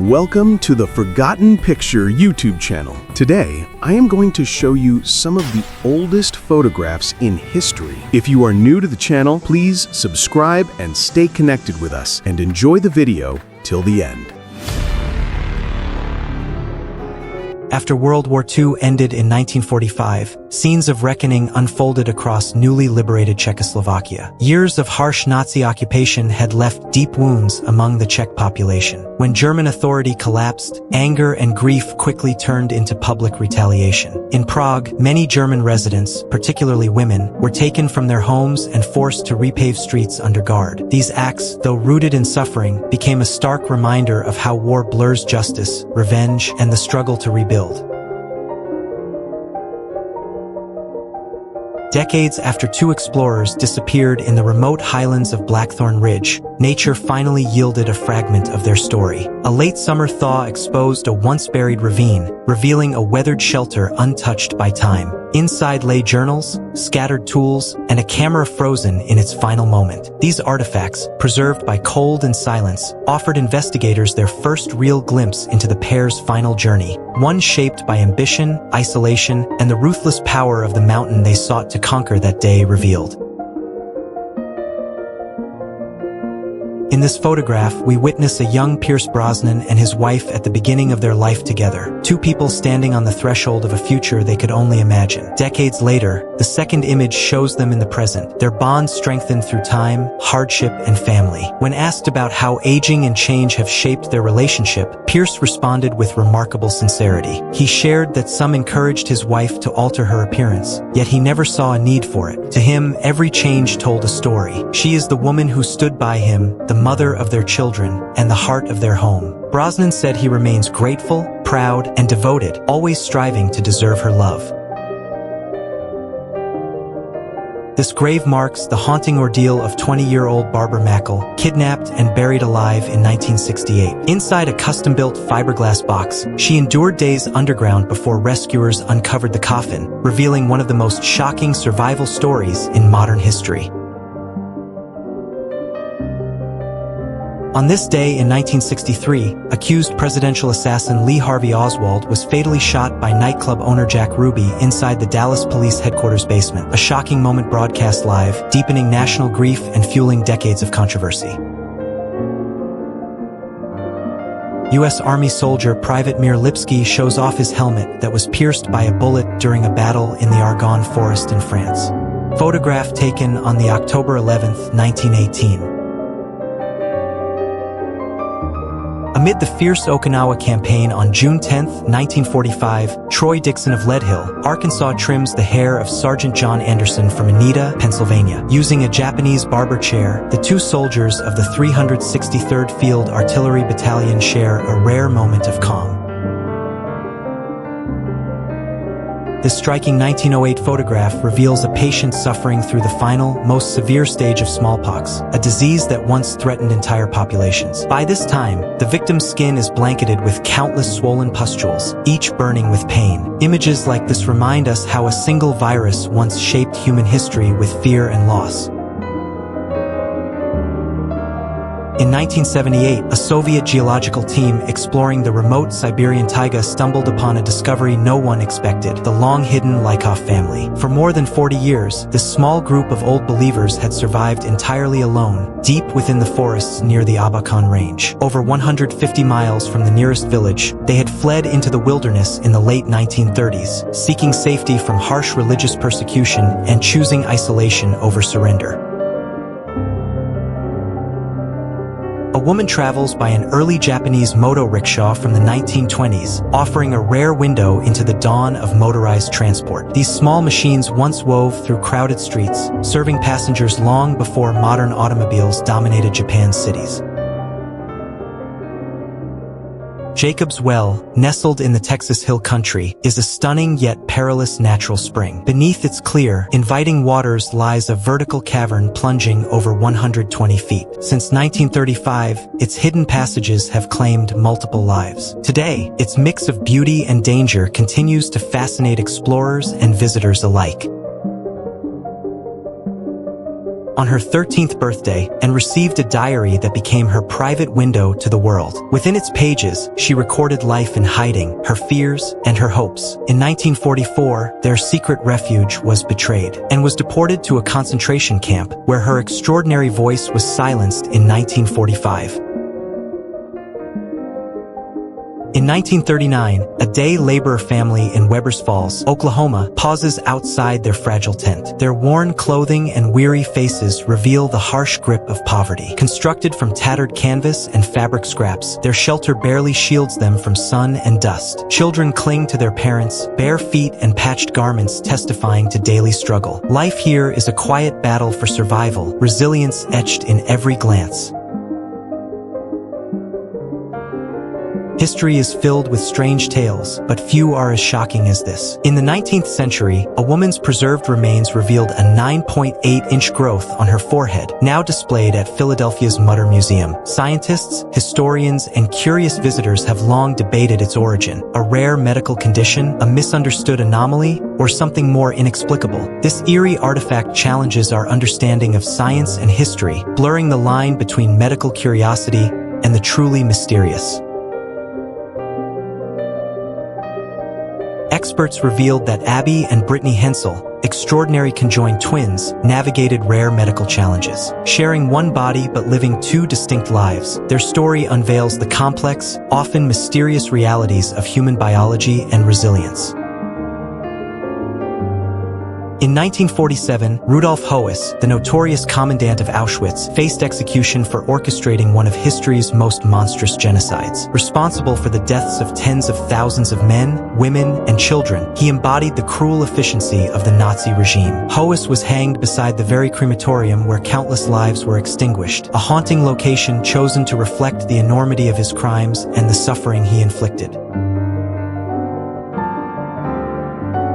Welcome to the Forgotten Picture YouTube channel. Today, I am going to show you some of the oldest photographs in history. If you are new to the channel, please subscribe and stay connected with us and enjoy the video till the end. After World War II ended in 1945, scenes of reckoning unfolded across newly liberated Czechoslovakia. Years of harsh Nazi occupation had left deep wounds among the Czech population. When German authority collapsed, anger and grief quickly turned into public retaliation. In Prague, many German residents, particularly women, were taken from their homes and forced to repave streets under guard. These acts, though rooted in suffering, became a stark reminder of how war blurs justice, revenge, and the struggle to rebuild. Decades after two explorers disappeared in the remote highlands of Blackthorn Ridge, nature finally yielded a fragment of their story. A late summer thaw exposed a once-buried ravine, revealing a weathered shelter untouched by time. Inside lay journals, scattered tools, and a camera frozen in its final moment. These artifacts, preserved by cold and silence, offered investigators their first real glimpse into the pair's final journey, one shaped by ambition, isolation, and the ruthless power of the mountain they sought to conquer that day revealed. In this photograph, we witness a young Pierce Brosnan and his wife at the beginning of their life together, two people standing on the threshold of a future they could only imagine. Decades later, the second image shows them in the present, their bond strengthened through time, hardship, and family. When asked about how aging and change have shaped their relationship, Pierce responded with remarkable sincerity. He shared that some encouraged his wife to alter her appearance, yet he never saw a need for it. To him, every change told a story. She is the woman who stood by him, the mother of their children, and the heart of their home. Brosnan said he remains grateful, proud, and devoted, always striving to deserve her love. This grave marks the haunting ordeal of 20-year-old Barbara Mackle, kidnapped and buried alive in 1968. Inside a custom-built fiberglass box, she endured days underground before rescuers uncovered the coffin, revealing one of the most shocking survival stories in modern history. On this day in 1963, accused presidential assassin Lee Harvey Oswald was fatally shot by nightclub owner Jack Ruby inside the Dallas Police Headquarters basement, a shocking moment broadcast live, deepening national grief and fueling decades of controversy. U.S. Army soldier Private Mir Lipsky shows off his helmet that was pierced by a bullet during a battle in the Argonne Forest in France. Photograph taken on the October 11, 1918. Amid the fierce Okinawa campaign on June 10, 1945, Troy Dixon of Lead Hill, Arkansas trims the hair of Sergeant John Anderson from Anita, Pennsylvania. Using a Japanese barber chair, the two soldiers of the 363rd Field Artillery Battalion share a rare moment of calm. This striking 1908 photograph reveals a patient suffering through the final, most severe stage of smallpox, a disease that once threatened entire populations. By this time, the victim's skin is blanketed with countless swollen pustules, each burning with pain. Images like this remind us how a single virus once shaped human history with fear and loss. In 1978, a Soviet geological team exploring the remote Siberian taiga stumbled upon a discovery no one expected: the long-hidden Lykov family. For more than 40 years, this small group of old believers had survived entirely alone, deep within the forests near the Abakan Range. Over 150 miles from the nearest village, they had fled into the wilderness in the late 1930s, seeking safety from harsh religious persecution and choosing isolation over surrender. A woman travels by an early Japanese moto rickshaw from the 1920s, offering a rare window into the dawn of motorized transport. These small machines once wove through crowded streets, serving passengers long before modern automobiles dominated Japan's cities. Jacob's Well, nestled in the Texas Hill Country, is a stunning yet perilous natural spring. Beneath its clear, inviting waters lies a vertical cavern plunging over 120 feet. Since 1935, its hidden passages have claimed multiple lives. Today, its mix of beauty and danger continues to fascinate explorers and visitors alike. on her 13th birthday and received a diary that became her private window to the world. Within its pages, she recorded life in hiding, her fears, and her hopes. In 1944, their secret refuge was betrayed and was deported to a concentration camp where her extraordinary voice was silenced in 1945. In 1939, a day laborer family in Webbers Falls, Oklahoma, pauses outside their fragile tent. Their worn clothing and weary faces reveal the harsh grip of poverty. Constructed from tattered canvas and fabric scraps, their shelter barely shields them from sun and dust. Children cling to their parents, bare feet and patched garments testifying to daily struggle. Life here is a quiet battle for survival, resilience etched in every glance. History is filled with strange tales, but few are as shocking as this. In the 19th century, a woman's preserved remains revealed a 9.8-inch growth on her forehead, now displayed at Philadelphia's Mutter Museum. Scientists, historians, and curious visitors have long debated its origin. A rare medical condition, a misunderstood anomaly, or something more inexplicable. This eerie artifact challenges our understanding of science and history, blurring the line between medical curiosity and the truly mysterious. Experts revealed that Abby and Brittany Hensel, extraordinary conjoined twins, navigated rare medical challenges. Sharing one body but living two distinct lives, their story unveils the complex, often mysterious realities of human biology and resilience. In 1947, Rudolf Höss, the notorious commandant of Auschwitz, faced execution for orchestrating one of history's most monstrous genocides. Responsible for the deaths of tens of thousands of men, women, and children, he embodied the cruel efficiency of the Nazi regime. Höss was hanged beside the very crematorium where countless lives were extinguished, a haunting location chosen to reflect the enormity of his crimes and the suffering he inflicted.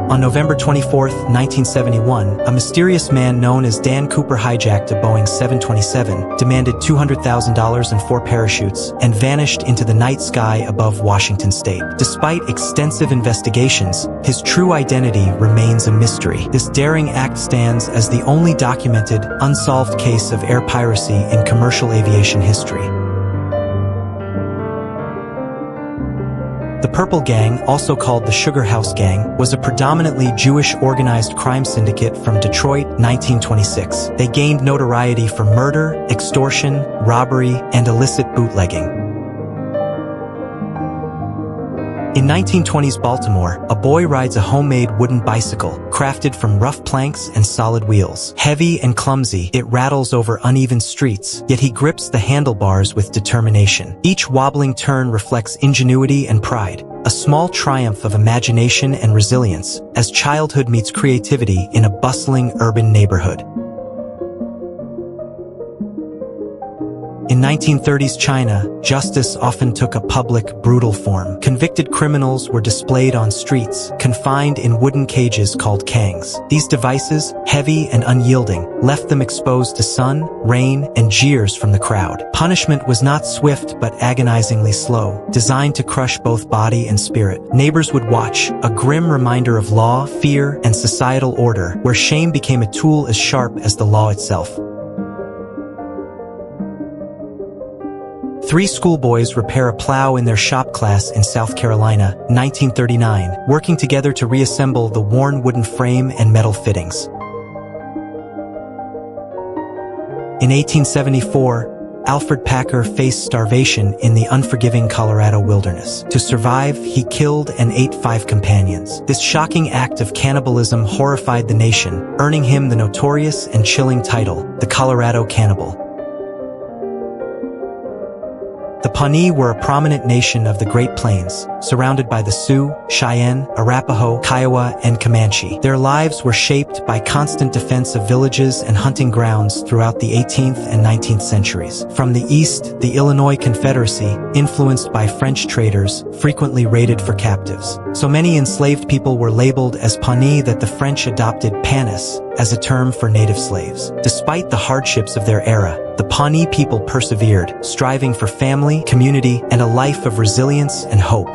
On November 24, 1971, a mysterious man known as Dan Cooper hijacked a Boeing 727, demanded $200,000 and 4 parachutes, and vanished into the night sky above Washington state. Despite extensive investigations, his true identity remains a mystery. This daring act stands as the only documented, unsolved case of air piracy in commercial aviation history. The Purple Gang, also called the Sugar House Gang, was a predominantly Jewish organized crime syndicate from Detroit, 1926. They gained notoriety for murder, extortion, robbery, and illicit bootlegging. In 1920s Baltimore, a boy rides a homemade wooden bicycle, crafted from rough planks and solid wheels. Heavy and clumsy, it rattles over uneven streets, yet he grips the handlebars with determination. Each wobbling turn reflects ingenuity and pride, a small triumph of imagination and resilience, as childhood meets creativity in a bustling urban neighborhood. In 1930s China, justice often took a public, brutal form. Convicted criminals were displayed on streets, confined in wooden cages called kangs. These devices, heavy and unyielding, left them exposed to sun, rain, and jeers from the crowd. Punishment was not swift but agonizingly slow, designed to crush both body and spirit. Neighbors would watch, a grim reminder of law, fear, and societal order, where shame became a tool as sharp as the law itself. 3 schoolboys repair a plow in their shop class in South Carolina, 1939, working together to reassemble the worn wooden frame and metal fittings. In 1874, Alfred Packer faced starvation in the unforgiving Colorado wilderness. To survive, he killed and ate 5 companions. This shocking act of cannibalism horrified the nation, earning him the notorious and chilling title, the Colorado Cannibal. The Pawnee were a prominent nation of the Great Plains, surrounded by the Sioux, Cheyenne, Arapaho, Kiowa, and Comanche. Their lives were shaped by constant defense of villages and hunting grounds throughout the 18th and 19th centuries. From the east, the Illinois Confederacy, influenced by French traders, frequently raided for captives. So many enslaved people were labeled as Pawnee that the French adopted Panis as a term for native slaves. Despite the hardships of their era, the Pawnee people persevered, striving for family, community, and a life of resilience and hope.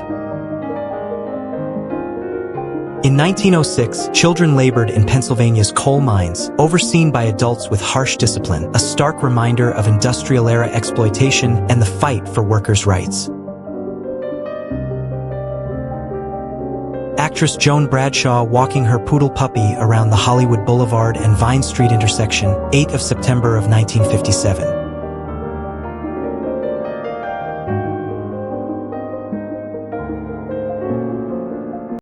In 1906, children labored in Pennsylvania's coal mines, overseen by adults with harsh discipline, a stark reminder of industrial-era exploitation and the fight for workers' rights. Actress Joan Bradshaw walking her poodle puppy around the Hollywood Boulevard and Vine Street intersection, 8 of September of 1957.